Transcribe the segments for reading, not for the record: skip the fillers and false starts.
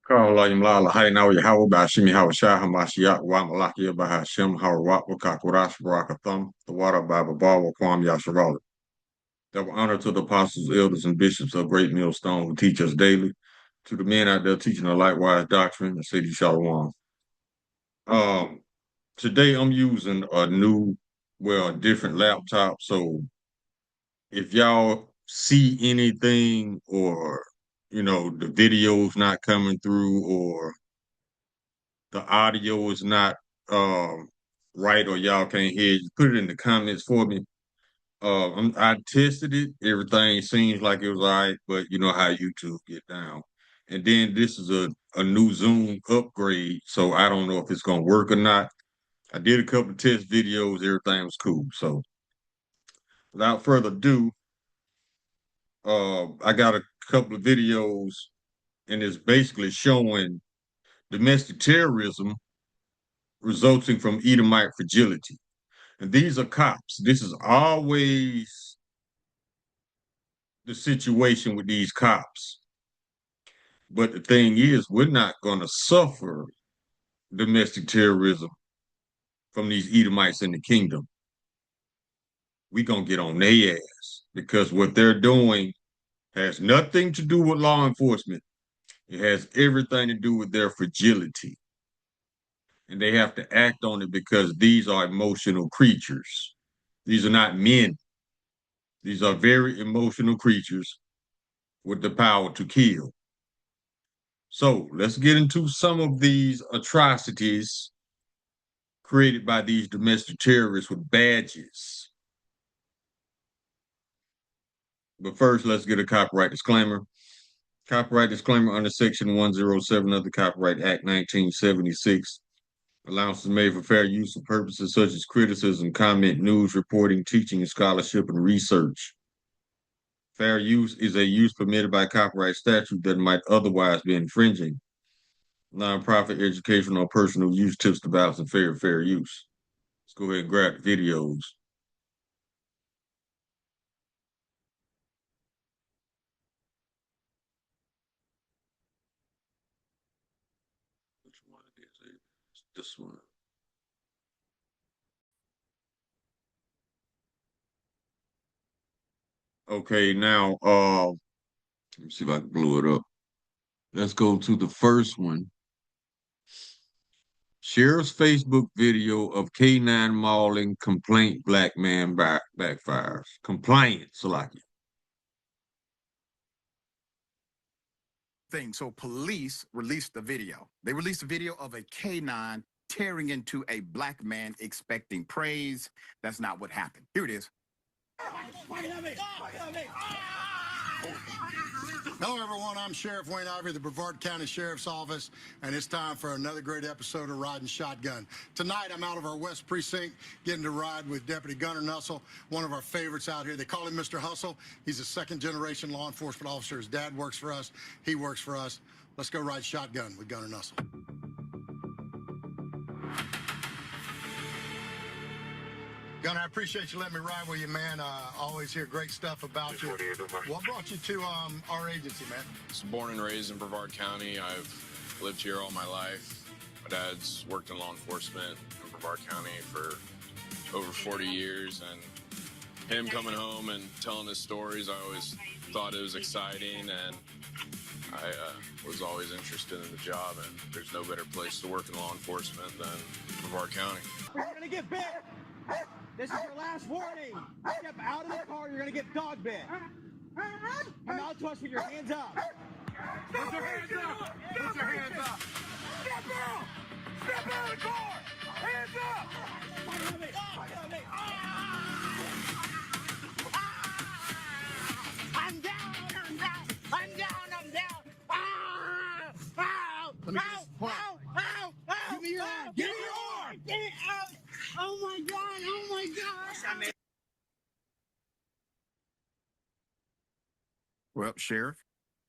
Kaulayim Lala Hainaw Yahweh Bashimi Hawashah Hamashiach Wamalaki Bahashim Hawat Wakakurash Barakathum, the water Baba Bawa Kwam Yasharala. Double honor to the apostles, elders, and bishops of Great Millstone who teach us daily, to the men out there teaching the likewise doctrine, the city Shalom. Um, Today I'm using a different laptop. So if y'all see anything or the video's not coming through or the audio is not um right or y'all can't hear, you put it in the comments for me. I tested it. Everything seems like it was all right, but you know how YouTube get down. And then this is a new Zoom upgrade, so I don't know if it's gonna work or not. I did a couple of test videos. Everything was cool. So without further ado, I got a couple of videos, and it's basically showing domestic terrorism resulting from Edomite fragility. And these are cops. This is always the situation with these cops. But the thing is, we're not going to suffer domestic terrorism from these Edomites in the kingdom. We're going to get on their ass because what they're doing has nothing to do with law enforcement. It has everything to do with their fragility. And they have to act on it because these are emotional creatures. These are not men. These are very emotional creatures with the power to kill. So let's get into some of these atrocities created by these domestic terrorists with badges. But first, let's get a copyright disclaimer. Copyright disclaimer under Section 107 of the Copyright Act 1976. Allowances made for fair use for purposes such as criticism, comment, news, reporting, teaching, and scholarship and research. Fair use is a use permitted by copyright statute that might otherwise be infringing. Nonprofit, educational, or personal use tips to balance and fair use. Let's go ahead and grab the videos. Which one is it? It's this one. Okay, now let me see if I can blow it up. Let's go to the first one. Sheriff's Facebook video of K9 mauling complaint black man backfires. Compliant, Salaki. Thing. So police released the video. They released a video of a K9 tearing into a black man expecting praise. That's not what happened. Here it is. Hello, everyone. I'm Sheriff Wayne Ivory, the Brevard County Sheriff's Office, and it's time for another great episode of Riding Shotgun. Tonight, I'm out of our West Precinct getting to ride with Deputy Gunner Nussel, one of our favorites out here. They call him Mr. Hustle. He's a second-generation law enforcement officer. His dad works for us. He works for us. Let's go ride shotgun with Gunner Nussel. Gunner, I appreciate you letting me ride with you, man. Always hear great stuff about you. What brought you to our agency, man? I was born and raised in Brevard County. I've lived here all my life. My dad's worked in law enforcement in Brevard County for over 40 years, and him coming home and telling his stories, I always thought it was exciting, and I was always interested in the job, and there's no better place to work in law enforcement than Brevard County. You're gonna get bit. This is your last warning. Step out of the car, you're gonna get dog bit. Come out to us with your hands up. Put your hands up! Put your hands up! Step out! Step out of the car! Hands up! Fight on me! Fight on me! I'm down! I'm down! I'm down! I'm down! Ah! Ow! Let me Ow! just point. Ow! Ow! Ow! Give me your arm. Give me your arm! Get it out! Oh my God! Oh my God! Well, Sheriff,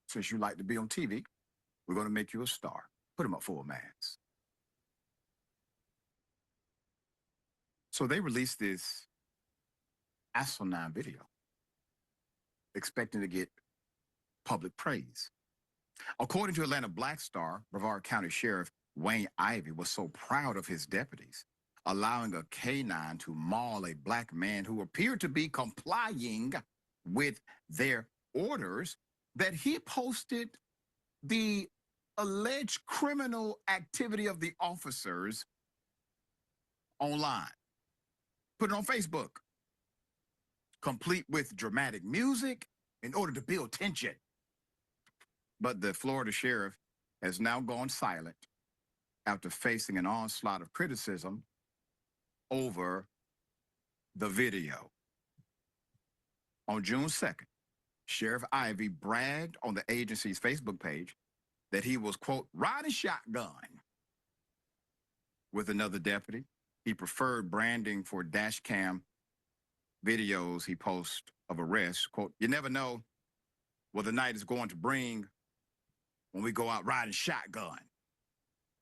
since you like to be on TV, we're going to make you a star. Put him up for a mask. So they released this asinine video, expecting to get public praise. According to Atlanta Black Star, Brevard County Sheriff Wayne Ivey was so proud of his deputies, allowing a canine to maul a black man who appeared to be complying with their orders, that he posted the alleged criminal activity of the officers online, put it on Facebook, complete with dramatic music in order to build tension. But the Florida sheriff has now gone silent after facing an onslaught of criticism over the video. On June 2nd, Sheriff Ivey bragged on the agency's Facebook page that he was, quote, riding shotgun with another deputy. He preferred branding for dash cam videos he posts of arrests. Quote, you never know what the night is going to bring when we go out riding shotgun.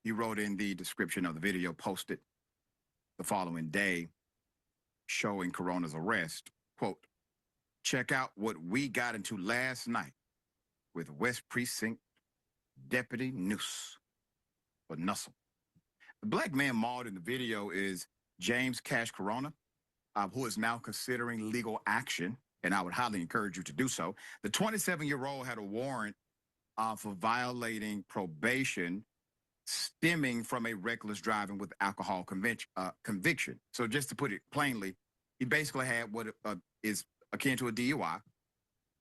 He wrote in the description of the video posted the following day showing Corona's arrest. Quote, check out what we got into last night with West Precinct Deputy Noose or Nussel. The black man mauled in the video is James Cash Corona, who is now considering legal action, and I would highly encourage you to do so. The 27-year-old had a warrant for violating probation stemming from a reckless driving with alcohol conviction. So just to put it plainly, he basically had what is akin to a DUI.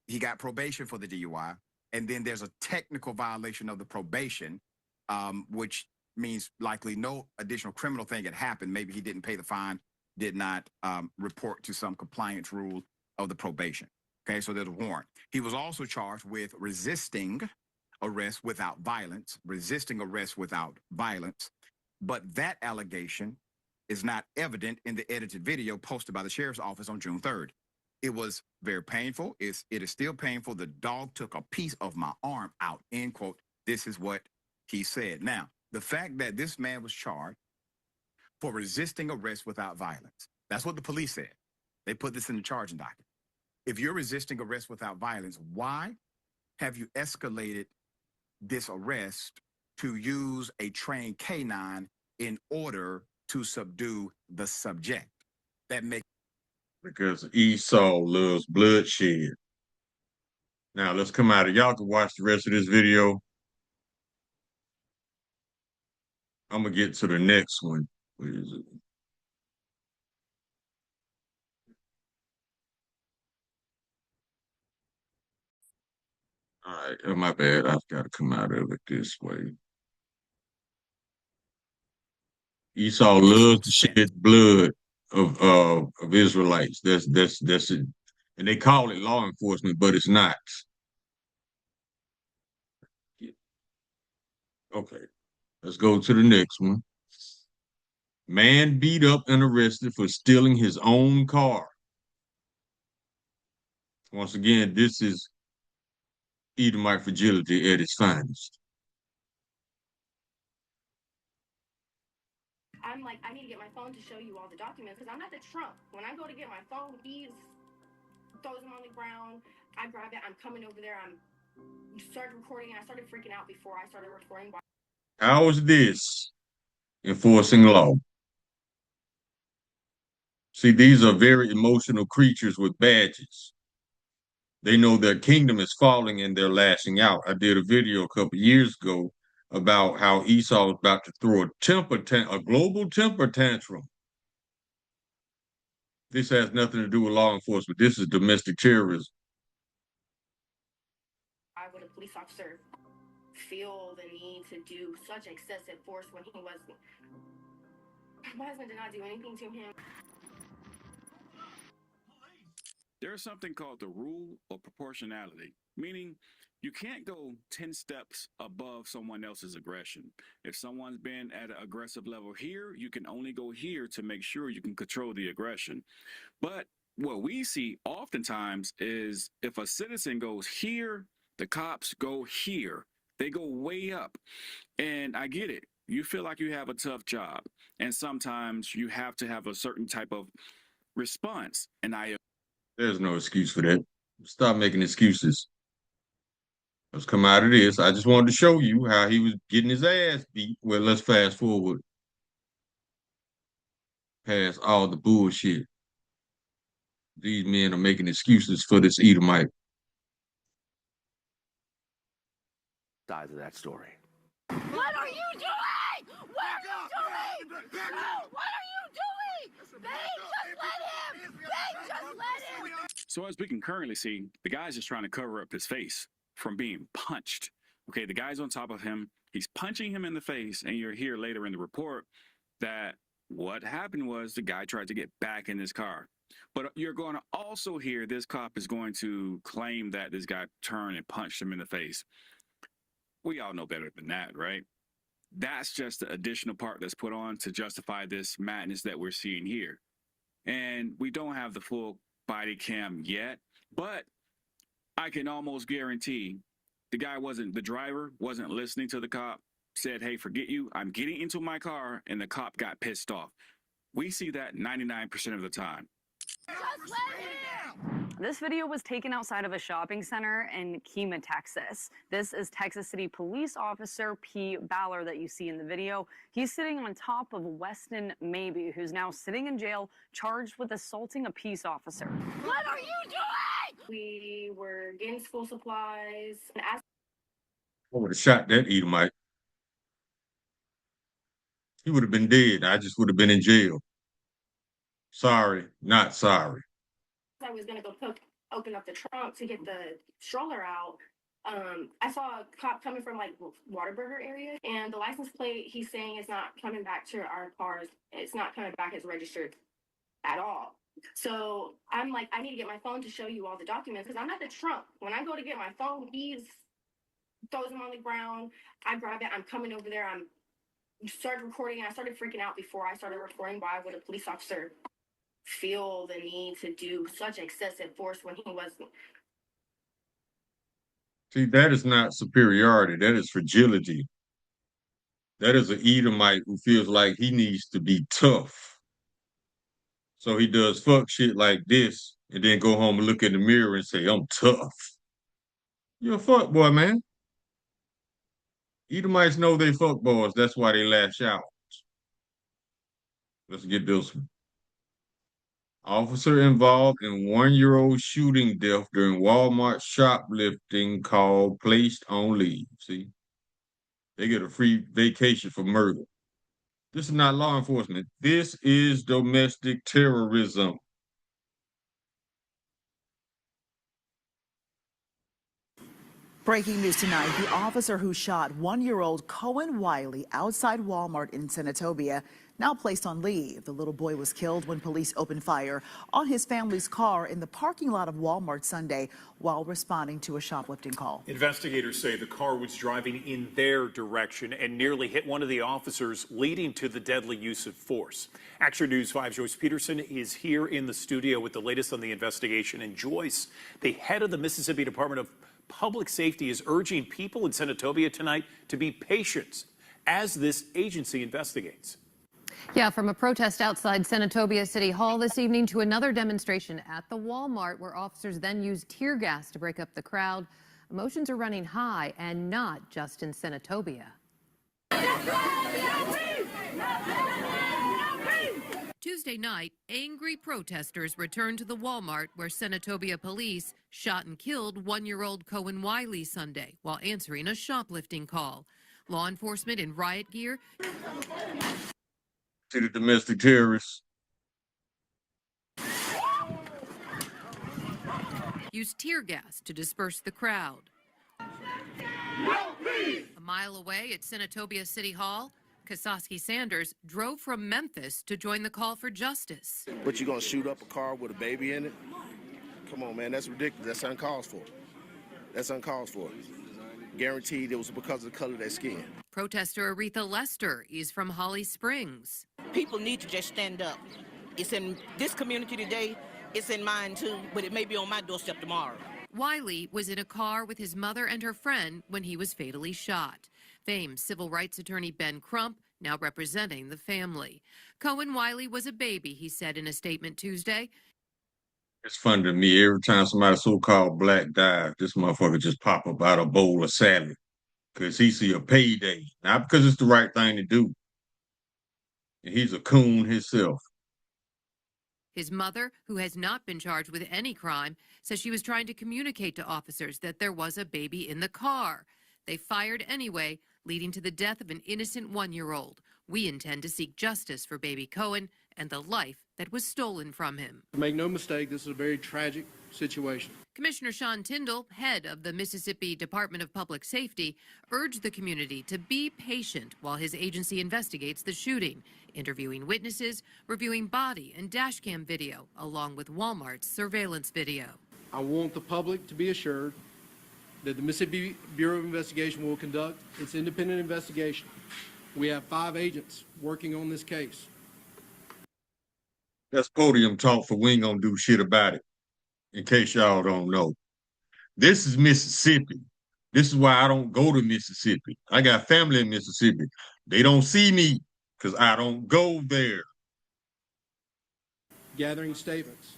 He got probation for the DUI, and then there's a technical violation of the probation, which means likely no additional criminal thing had happened. Maybe he didn't pay the fine, did not report to some compliance rule of the probation. Okay, so there's a warrant. He was also charged with resisting arrest without violence, but that allegation is not evident in the edited video posted by the sheriff's office on June 3rd. It was very painful. It is still painful. The dog took a piece of my arm out, end quote. This is what he said. Now, the fact that this man was charged for resisting arrest without violence, that's what the police said. They put this in the charging document. If you're resisting arrest without violence, why have you escalated this arrest to use a trained canine in order to subdue the subject? That makes because Esau loves bloodshed. Now let's come out of y'all can watch the rest of this video. I'm gonna get to the next one. Where is it? All right, oh, my bad. I've got to come out of it this way. Esau loves to shed blood of Israelites. That's it. And they call it law enforcement, but it's not. Okay, let's go to the next one. Man beat up and arrested for stealing his own car. Once again, this is Edomite fragility at its finest. I'm like, I need to get my phone to show you all the documents because I'm at the trunk. When I go to get my phone, he throws them on the ground. I grab it. I'm coming over there. I'm started recording. And I started freaking out before I started recording. How is this enforcing law? See, these are very emotional creatures with badges. They know their kingdom is falling and they're lashing out. I did a video a couple years ago about how Esau was about to throw a global temper tantrum. This has nothing to do with law enforcement. This is domestic terrorism. Why would a police officer feel the need to do such excessive force when he wasn't? My husband did not do anything to him. There's something called the rule of proportionality, meaning you can't go 10 steps above someone else's aggression. If someone's been at an aggressive level here, you can only go here to make sure you can control the aggression. But what we see oftentimes is if a citizen goes here, the cops go here. They go way up. And I get it. You feel like you have a tough job. And sometimes you have to have a certain type of response. And There's no excuse for that. Stop making excuses. Let's come out of this. I just wanted to show you how he was getting his ass beat. Well, let's fast forward past all the bullshit. These men are making excuses for this Edomite. Sides of that story. What are you doing? What are you doing? What are you doing? Babe, just let him. Babe, just let him. So as we can currently see, the guy's just trying to cover up his face from being punched. Okay, the guy's on top of him. He's punching him in the face, and you'll hear later in the report that what happened was the guy tried to get back in his car. But you're going to also hear this cop is going to claim that this guy turned and punched him in the face. We all know better than that, right? That's just the additional part that's put on to justify this madness that we're seeing here. And we don't have the full body cam yet, but I can almost guarantee the driver wasn't listening to the cop, said, hey, forget you, I'm getting into my car, and the cop got pissed off. We see that 99% of the time. Just let him. This video was taken outside of a shopping center in Kima, Texas. This is Texas City Police Officer P. Baller that you see in the video. He's sitting on top of Weston Maybe, who's now sitting in jail, charged with assaulting a peace officer. What are you doing? We were getting school supplies. And as I would have shot that Edomite. He would have been dead. I just would have been in jail. Sorry, not sorry. I was going to go open up the trunk to get the stroller out, I saw a cop coming from like Waterburger area, and the license plate he's saying is not coming back to our cars. It's not coming back as registered at all. So I'm like, I need to get my phone to show you all the documents because I'm at the trunk. When I go to get my phone, he throws them on the ground. I grab it. I'm coming over there. I'm started recording. And I started freaking out before I started recording. Why would a police officer feel the need to do such excessive force when he wasn't? See, that is not superiority. That is fragility. That is an Edomite who feels like he needs to be tough. So he does fuck shit like this and then go home and look in the mirror and say, I'm tough. You're a fuck boy, man. Edomites know they fuck boys. That's why they lash out. Let's get this one. Officer involved in 1-year-old shooting death during Walmart shoplifting call placed on leave. See, they get a free vacation for murder. This is not law enforcement. This is domestic terrorism. Breaking news tonight, the officer who shot 1-year-old Cohen Wiley outside Walmart in Senatobia now placed on leave. The little boy was killed when police opened fire on his family's car in the parking lot of Walmart Sunday while responding to a shoplifting call. Investigators say the car was driving in their direction and nearly hit one of the officers, leading to the deadly use of force. Action News 5's Joyce Peterson is here in the studio with the latest on the investigation. And Joyce, the head of the Mississippi Department of Public Safety is urging people in Senatobia tonight to be patient as this agency investigates. Yeah, from a protest outside Senatobia City Hall this evening to another demonstration at the Walmart where officers then used tear gas to break up the crowd. Emotions are running high, and not just in Senatobia. Tuesday night, angry protesters returned to the Walmart where Senatobia police shot and killed 1-year-old Cohen Wiley Sunday while answering a shoplifting call. Law enforcement in riot gear See the domestic terrorists. used tear gas to disperse the crowd. A mile away at Senatobia City Hall, Kasoski Sanders drove from Memphis to join the call for justice. But you gonna shoot up a car with a baby in it? Come on, man, that's ridiculous. That's uncalled for. That's uncalled for. Guaranteed it was because of the color of their skin. Protester Aretha Lester is from Holly Springs. People need to just stand up. It's in this community today, it's in mine too, but it may be on my doorstep tomorrow. Wiley was in a car with his mother and her friend when he was fatally shot. Famed civil rights attorney Ben Crump now representing the family. Cohen Wiley was a baby, he said in a statement Tuesday. It's funny to me. Every time somebody so-called black dies, this motherfucker just pop up out a bowl of salad because he see a payday, not because it's the right thing to do. And he's a coon himself. His mother, who has not been charged with any crime, says she was trying to communicate to officers that there was a baby in the car. They fired anyway, leading to the death of an innocent 1-year-old. We intend to seek justice for baby Cohen and the life that was stolen from him. Make no mistake, this is a very tragic situation. Commissioner Sean Tyndall, head of the Mississippi Department of Public Safety, urged the community to be patient while his agency investigates the shooting, interviewing witnesses, reviewing body and dashcam video, along with Walmart's surveillance video. I want the public to be assured that the Mississippi Bureau of Investigation will conduct its independent investigation. We have 5 agents working on this case. That's podium talk for we ain't gonna do shit about it, in case y'all don't know. This is Mississippi. This is why I don't go to Mississippi. I got family in Mississippi. They don't see me because I don't go there. Gathering statements,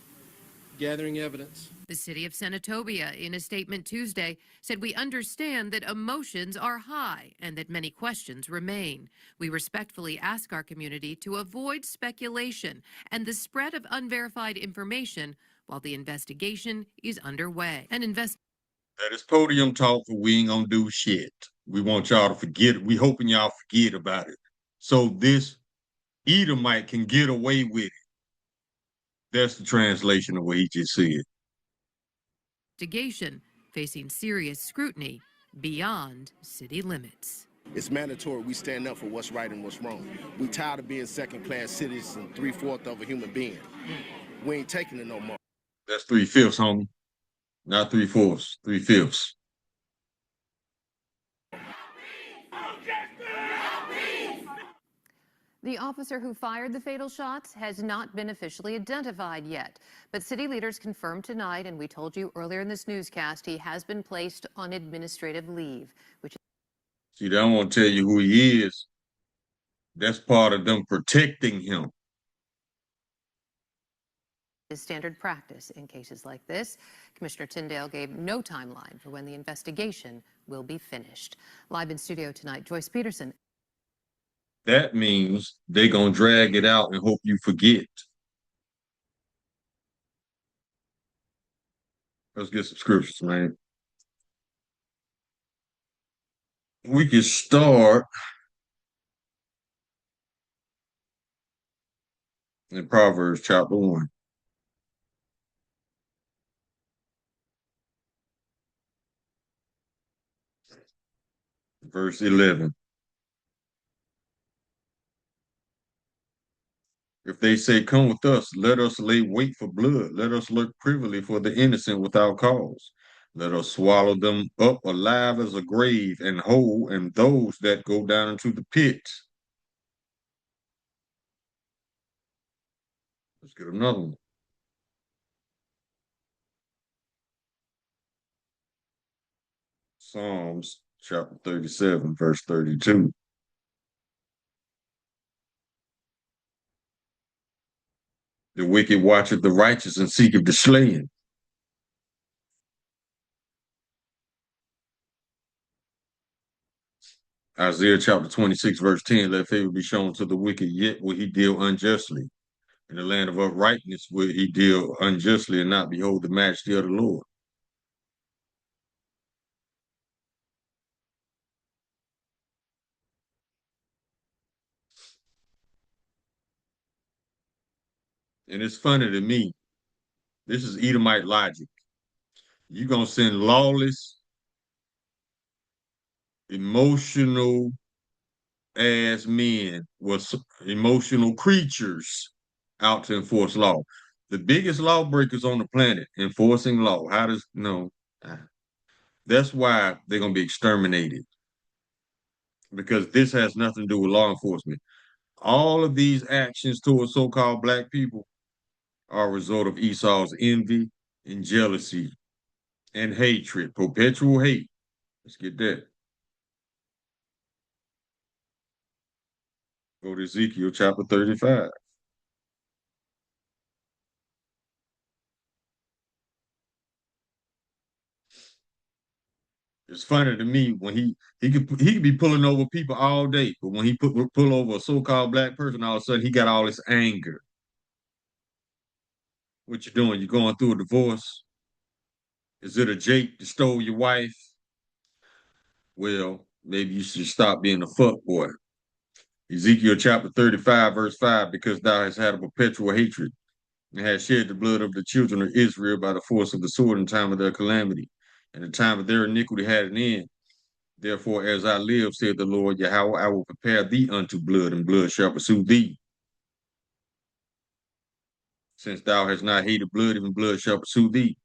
gathering evidence. The city of Senatobia, in a statement Tuesday, said we understand that emotions are high and that many questions remain. We respectfully ask our community to avoid speculation and the spread of unverified information while the investigation is underway. That is podium talk for we ain't gonna do shit. We want y'all to forget it. We hoping y'all forget about it. So this Edomite can get away with it. That's the translation of what he just said. Investigation facing serious scrutiny beyond city limits. It's mandatory we stand up for what's right and what's wrong. We tired of being second-class citizens, 3/4 of a human being. We ain't taking it no more. That's 3/5, homie. Not 3/4, 3/5. The officer who fired the fatal shots has not been officially identified yet, but city leaders confirmed tonight, and we told you earlier in this newscast, he has been placed on administrative leave, which See, they don't want to tell you who he is. That's part of them protecting him. is standard practice in cases like this. Commissioner Tyndale gave no timeline for when the investigation will be finished. Live in studio tonight, Joyce Peterson. That means they're going to drag it out and hope you forget. Let's get some scriptures, man. We can start in Proverbs chapter 1. Verse 11. If they say, come with us, let us lay wait for blood. Let us look privily for the innocent without cause. Let us swallow them up alive as a grave and whole, and those that go down into the pit. Let's get another one. Psalms chapter 37, verse 32. The wicked watcheth the righteous and seeketh the slain. Isaiah chapter 26, verse 10, let favor be shown to the wicked, yet will he deal unjustly. In the land of uprightness will he deal unjustly and not behold the majesty of the Lord. And it's funny to me, this is Edomite logic. You're going to send lawless, emotional ass men with emotional creatures out to enforce law. The biggest lawbreakers on the planet enforcing law. How does no? That's why they're gonna be exterminated because this has nothing to do with law enforcement. All of these actions towards so-called black people are a result of Esau's envy and jealousy and hatred, perpetual hate. Let's get that. Go to Ezekiel chapter 35. It's funny to me when he could be pulling over people all day, but when he pull over a so-called black person, all of a sudden he got all this anger. What you doing? You going through a divorce? Is it a Jake that stole your wife? Well, maybe you should stop being a fuck boy. Ezekiel chapter 35, verse 5, because thou hast had a perpetual hatred and hast shed the blood of the children of Israel by the force of the sword in time of their calamity, and the time of their iniquity had an end. Therefore, as I live, said the Lord Yahweh, I will prepare thee unto blood, and blood shall pursue thee. Since thou hast not hated blood, even blood shall pursue thee.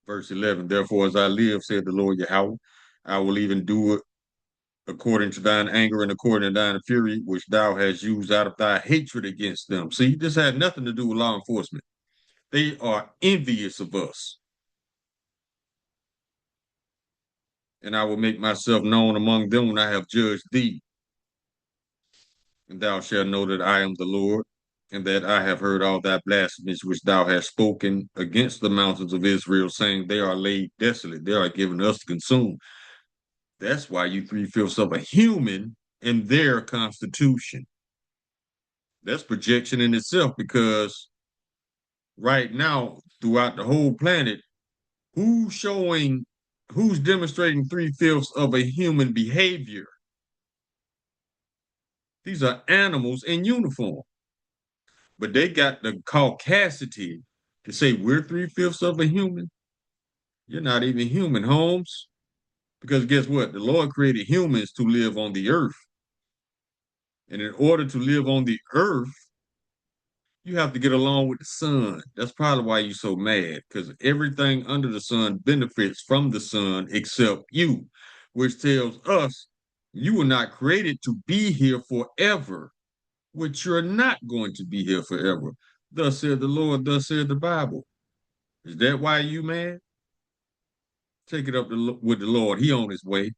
Verse 11, therefore, as I live, said the Lord Yahweh, I will even do it according to thine anger and according to thine fury, which thou hast used out of thy hatred against them. See, this had nothing to do with law enforcement. They are envious of us. And I will make myself known among them when I have judged thee. And thou shalt know that I am the Lord, and that I have heard all thy blasphemies which thou hast spoken against the mountains of Israel, saying, they are laid desolate, they are given us to consume. That's why you three-fifths of a human in their constitution. That's projection in itself, because right now, throughout the whole planet, who's demonstrating three-fifths of a human behavior? These are animals in uniform. But they got the caucasity to say we're three-fifths of a human. You're not even human, Holmes. Because guess what? The Lord created humans to live on the earth. And in order to live on the earth, you have to get along with the sun. That's probably why you're so mad, because everything under the sun benefits from the sun except you, which tells us you were not created to be here forever, which you're not going to be here forever. Thus said the Lord, thus said the Bible. Is that why you mad? Take it up with the Lord. He on his way.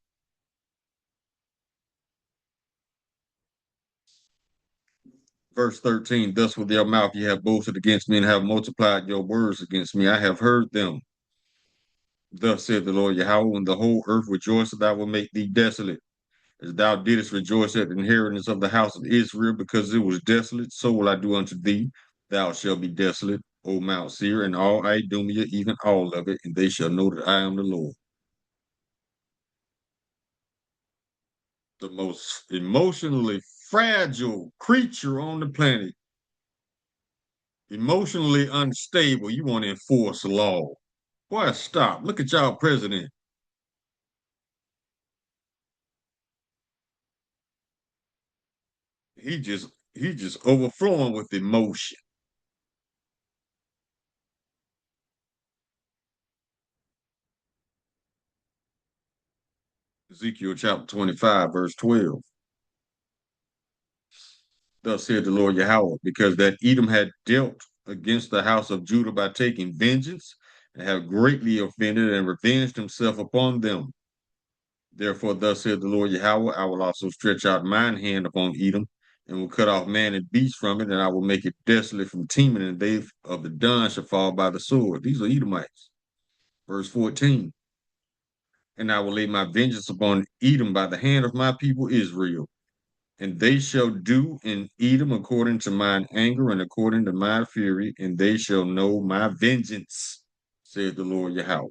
Verse 13, thus with your mouth you have boasted against me and have multiplied your words against me. I have heard them. Thus said the Lord Yahweh, when the whole earth rejoiceth, I will make thee desolate. As thou didst rejoice at the inheritance of the house of Israel, because it was desolate, so will I do unto thee. Thou shalt be desolate, O Mount Seir, and all Idumea, even all of it, and they shall know that I am the Lord. The most emotionally fragile creature on the planet, emotionally unstable. You want to enforce law. Boy, stop. Look at y'all president. He just overflowing with emotion. Ezekiel chapter 25, verse 12. Thus said the Lord Yahweh, because that Edom had dealt against the house of Judah by taking vengeance, and have greatly offended and revenged himself upon them. Therefore, thus said the Lord Yahweh, I will also stretch out mine hand upon Edom, and will cut off man and beast from it, and I will make it desolate from Teman, and they of the Don shall fall by the sword. These are Edomites. Verse 14. And I will lay my vengeance upon Edom by the hand of my people Israel, and they shall do in Edom according to mine anger and according to my fury, and they shall know my vengeance, said the Lord Yahweh.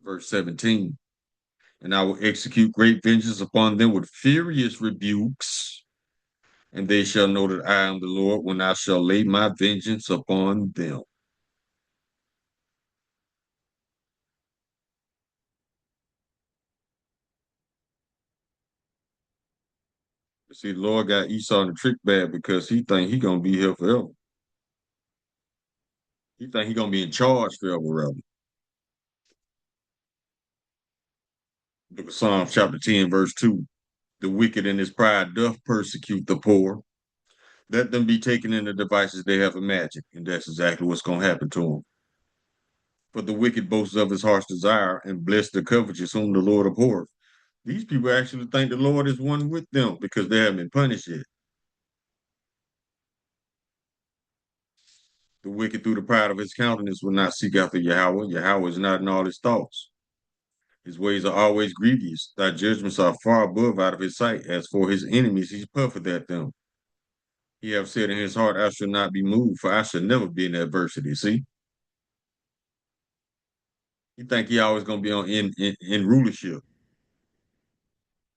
Verse 17. And I will execute great vengeance upon them with furious rebukes, and they shall know that I am the Lord when I shall lay my vengeance upon them. See, the Lord got Esau in the trick bag because he think he gonna be here forever. He think he gonna be in charge forever, rather. Book of Psalms chapter 10, verse 2. The wicked in his pride doth persecute the poor. Let them be taken in the devices they have imagined. And that's exactly what's going to happen to them. For the wicked boasts of his heart's desire, and bless the covetous whom the Lord abhorreth. These people actually think the Lord is one with them because they haven't been punished yet. The wicked through the pride of his countenance will not seek after Yahweh. Yahweh is not in all his thoughts. His ways are always grievous. Thy judgments are far above out of his sight. As for his enemies, he puffeth at them. He have said in his heart, I shall not be moved, for I shall never be in adversity. See? You think he always gonna be in rulership.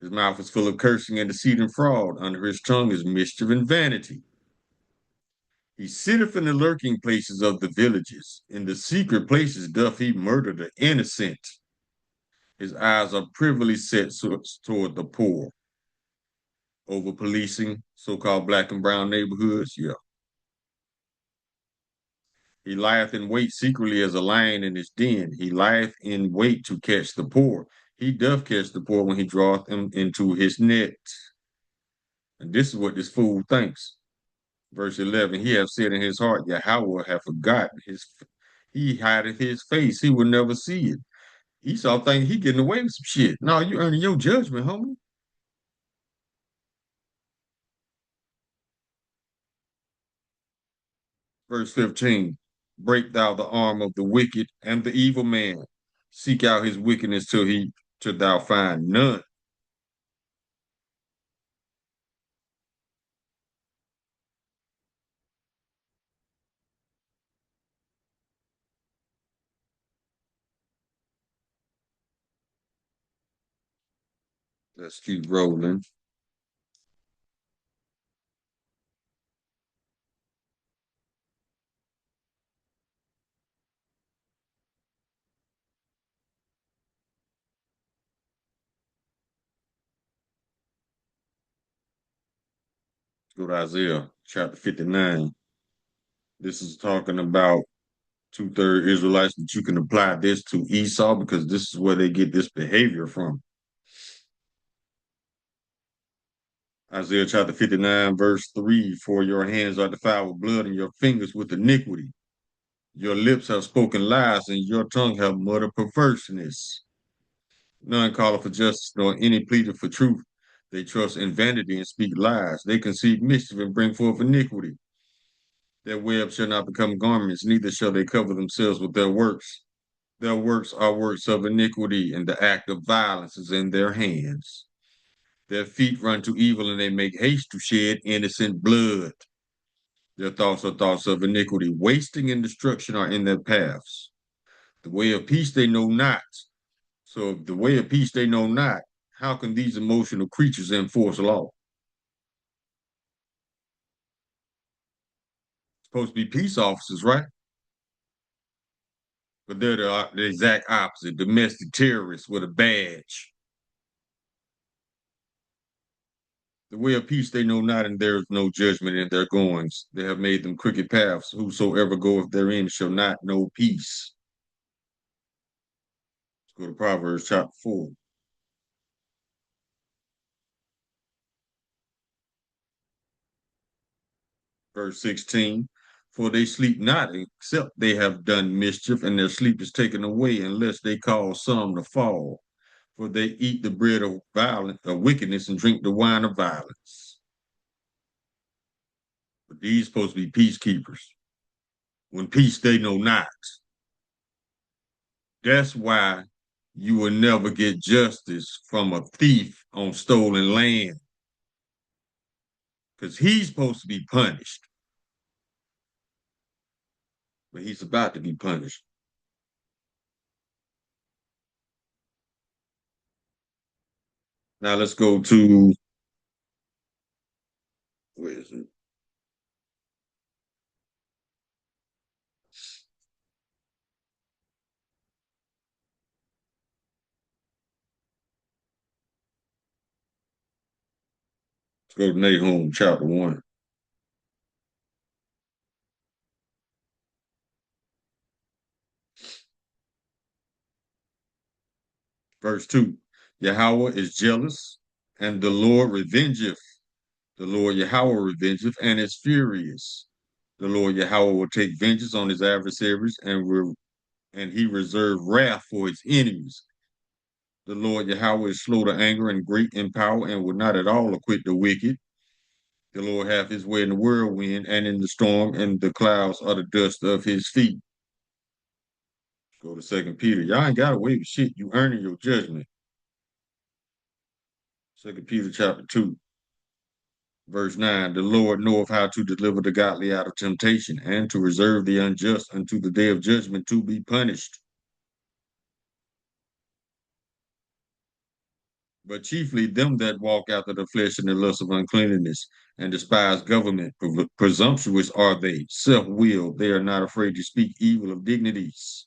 His mouth is full of cursing and deceit and fraud. Under his tongue is mischief and vanity. He sitteth in the lurking places of the villages. In the secret places doth he murder the innocent. His eyes are privily set toward the poor. Over policing so-called black and brown neighborhoods, yeah. He lieth in wait secretly as a lion in his den. He lieth in wait to catch the poor. He doth catch the poor when he draweth them into his net. And this is what this fool thinks. Verse 11, he hath said in his heart, Yahweh hath forgotten he hideth his face. He will never see it. Esau think he getting away with some shit. No, you earning your judgment, homie. Verse 15, break thou the arm of the wicked and the evil man. Seek out his wickedness till thou find none. Let's keep rolling. Go to Isaiah chapter 59. This is talking about two-third Israelites, but you can apply this to Esau because this is where they get this behavior from. Isaiah chapter 59, verse 3, for your hands are defiled with blood and your fingers with iniquity. Your lips have spoken lies and your tongue have muttered perverseness. None calleth for justice nor any pleader for truth. They trust in vanity and speak lies. They conceive mischief and bring forth iniquity. Their web shall not become garments, neither shall they cover themselves with their works. Their works are works of iniquity, and the act of violence is in their hands. Their feet run to evil, and they make haste to shed innocent blood. Their thoughts are thoughts of iniquity. Wasting and destruction are in their paths. The way of peace they know not. So if the way of peace they know not, how can these emotional creatures enforce law? Supposed to be peace officers, right? But they're the exact opposite, domestic terrorists with a badge. The way of peace they know not, and there is no judgment in their goings. They have made them crooked paths. Whosoever goeth therein shall not know peace. Let's go to Proverbs chapter 4. Verse 16. For they sleep not, except they have done mischief, and their sleep is taken away, unless they cause some to fall. For they eat the bread of wickedness, and drink the wine of violence. But these supposed to be peacekeepers. When peace they know not. That's why you will never get justice from a thief on stolen land. Because he's supposed to be punished. But he's about to be punished. Now let's go to, where is it? Let's go to Nahum chapter 1. Verse 2. Yahweh is jealous, and the Lord revengeth. The Lord Yahweh revengeth, and is furious. The Lord Yahweh will take vengeance on his adversaries, and he reserve wrath for his enemies. The Lord Yahweh is slow to anger and great in power, and will not at all acquit the wicked. The Lord hath his way in the whirlwind and in the storm, and the clouds are the dust of his feet. Go to 2 Peter. Y'all ain't got away with shit. You earning your judgment. 2 Peter chapter 2, verse 9. The Lord knoweth how to deliver the godly out of temptation, and to reserve the unjust unto the day of judgment to be punished. But chiefly them that walk after the flesh and the lust of uncleanness, and despise government. Presumptuous are they, self-willed. They are not afraid to speak evil of dignities.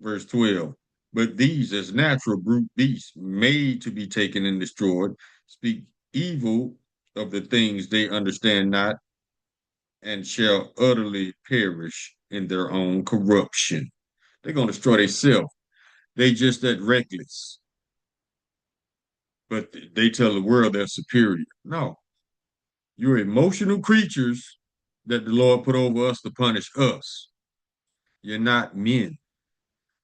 Verse 12. But these, as natural brute beasts, made to be taken and destroyed, speak evil of the things they understand not, and shall utterly perish in their own corruption. They're going to destroy themselves. They just that reckless. But they tell the world they're superior. No, you're emotional creatures that the Lord put over us to punish us. You're not men.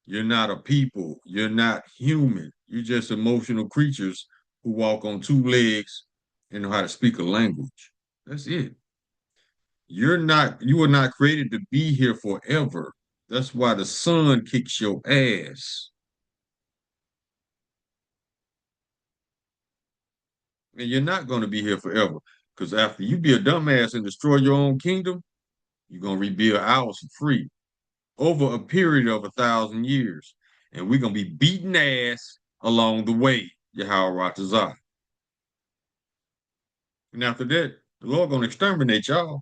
You're not a people. You're not human. You're just emotional creatures who walk on two legs and know how to speak a language. That's it. You were not created to be here forever. That's why the sun kicks your ass. And you're not going to be here forever. Because after you be a dumbass and destroy your own kingdom, you're going to rebuild ours for free over a period of 1,000 years. And we're going to be beating ass along the way, Yahweh Ratazah. And after that, the Lord going to exterminate y'all.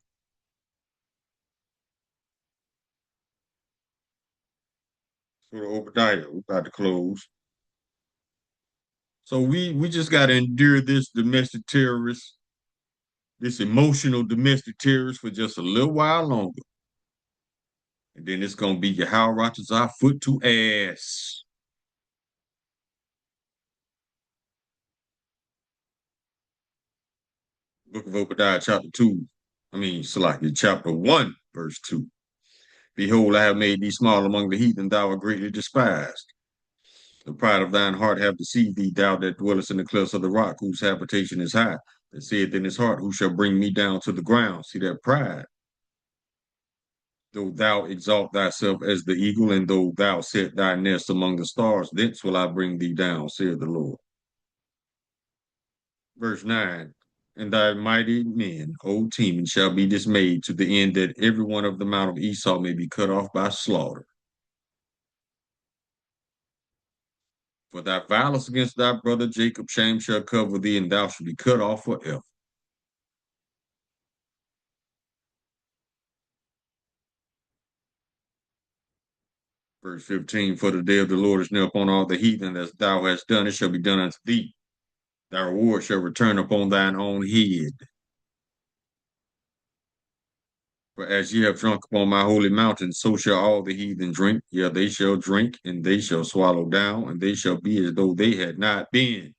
So the Obadiah, we're about to close. So we just got to endure this domestic terrorist, this emotional domestic terrorist for just a little while longer. And then it's going to be Yahweh Ratazah foot to ass. Book of Obadiah, chapter 2. Salaki, chapter 1, verse 2. Behold, I have made thee small among the heathen, thou art greatly despised. The pride of thine heart hath deceived thee, thou that dwellest in the clefts of the rock, whose habitation is high, that saith in his heart, who shall bring me down to the ground? See that pride. Though thou exalt thyself as the eagle, and though thou set thy nest among the stars, thence will I bring thee down, saith the Lord. Verse 9. And thy mighty men, O Teman, shall be dismayed, to the end that every one of the mount of Esau may be cut off by slaughter. For thy violence against thy brother Jacob, shame shall cover thee, and thou shalt be cut off forever. Verse 15. For the day of the Lord is near upon all the heathen, as thou hast done, it shall be done unto thee. Thy reward shall return upon thine own head. For as ye have drunk upon my holy mountain, so shall all the heathen drink. Yeah, they shall drink, and they shall swallow down, and they shall be as though they had not been.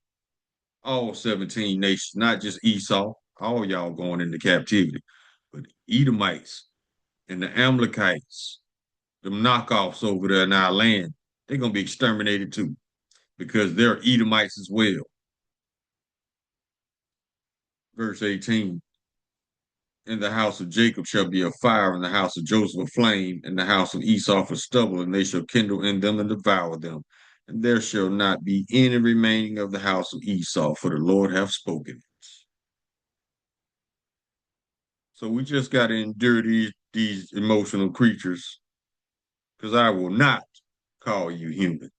All 17 nations, not just Esau, all y'all going into captivity, but Edomites and the Amalekites, them knockoffs over there in our land, they're going to be exterminated too, because they're Edomites as well. Verse 18. In the house of Jacob shall be a fire, in the house of Joseph a flame, in the house of Esau a stubble, and they shall kindle in them and devour them. And there shall not be any remaining of the house of Esau, for the Lord hath spoken. So we just got to endure these emotional creatures, because I will not call you human.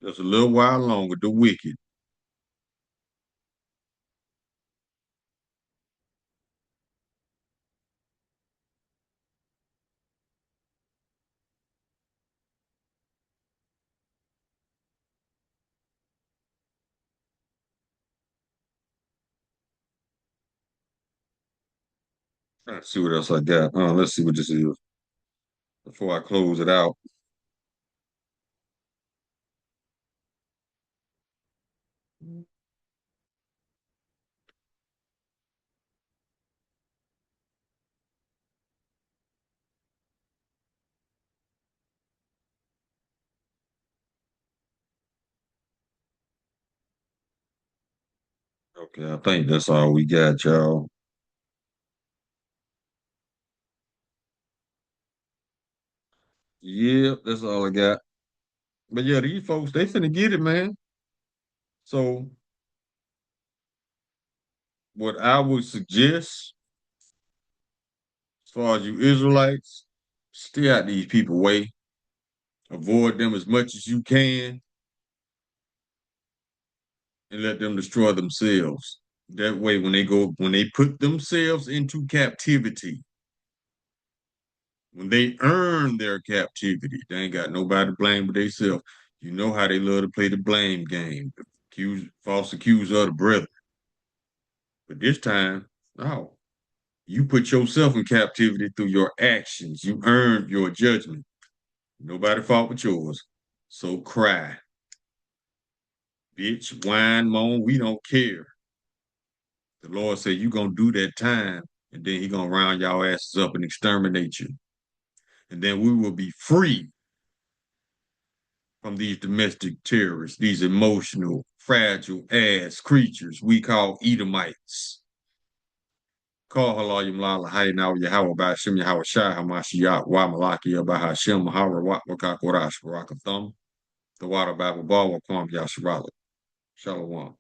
Just a little while longer, the wicked. Let's see what else I got. Let's see what this is before I close it out. Okay, I think that's all we got, y'all. Yep, that's all I got. But yeah, these folks, they finna get it, man. So what I would suggest, as far as you Israelites, stay out these people way. Avoid them as much as you can and let them destroy themselves. That way, when they put themselves into captivity, when they earn their captivity, they ain't got nobody to blame but themselves. You know how they love to play the blame game, false accuser of the brother. But this time, no. You put yourself in captivity through your actions. You earned your judgment. Nobody fault but yours. So cry. Bitch, whine, moan, we don't care. The Lord said you gonna do that time, and then he gonna round y'all asses up and exterminate you. And then we will be free from these domestic terrorists, these emotional, fragile ass creatures we call Edomites. Call halayim lala hay now Yahweh by Shem Yahweh Shai Hamashiach wa Malaki Abaha Shem Mahara Wat Wakakorash Barakathum. The water Bible Ball Wakwam Yasharala. Shalom.